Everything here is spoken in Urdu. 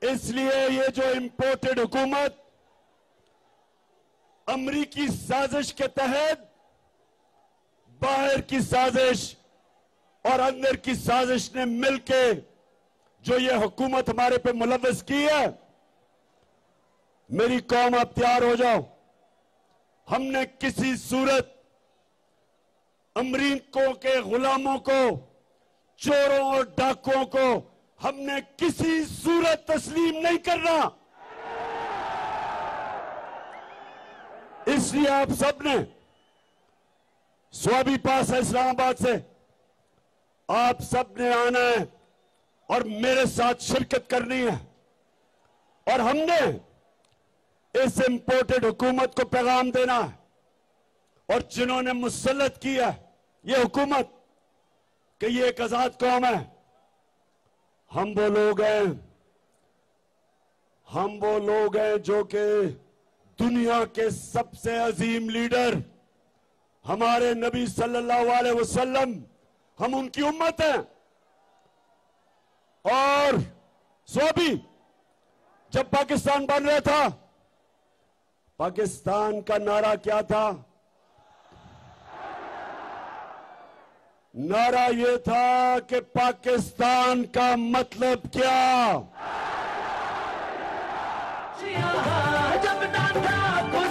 اس لیے یہ جو امپورٹڈ حکومت امریکی سازش کے تحت باہر کی سازش اور اندر کی سازش نے مل کے جو یہ حکومت ہمارے پہ ملوث کی ہے، میری قوم آپ تیار ہو جاؤ. ہم نے کسی صورت امریکوں کے غلاموں کو، چوروں اور ڈاکوؤں کو ہم نے کسی صورت تسلیم نہیں کرنا. اس لیے آپ سب نے سوابی پاس ہے اسلام آباد سے، آپ سب نے آنا ہے اور میرے ساتھ شرکت کرنی ہے، اور ہم نے اس امپورٹڈ حکومت کو پیغام دینا ہے، اور جنہوں نے مسلط کیا یہ حکومت کہ یہ ایک آزاد قوم ہے. ہم وہ لوگ ہیں جو کہ دنیا کے سب سے عظیم لیڈر ہمارے نبی صلی اللہ علیہ وسلم، ہم ان کی امت ہیں. اور سوابی جب پاکستان بن رہا تھا، پاکستان کا نعرہ کیا تھا؟ نعرہ یہ تھا کہ پاکستان کا مطلب کیا؟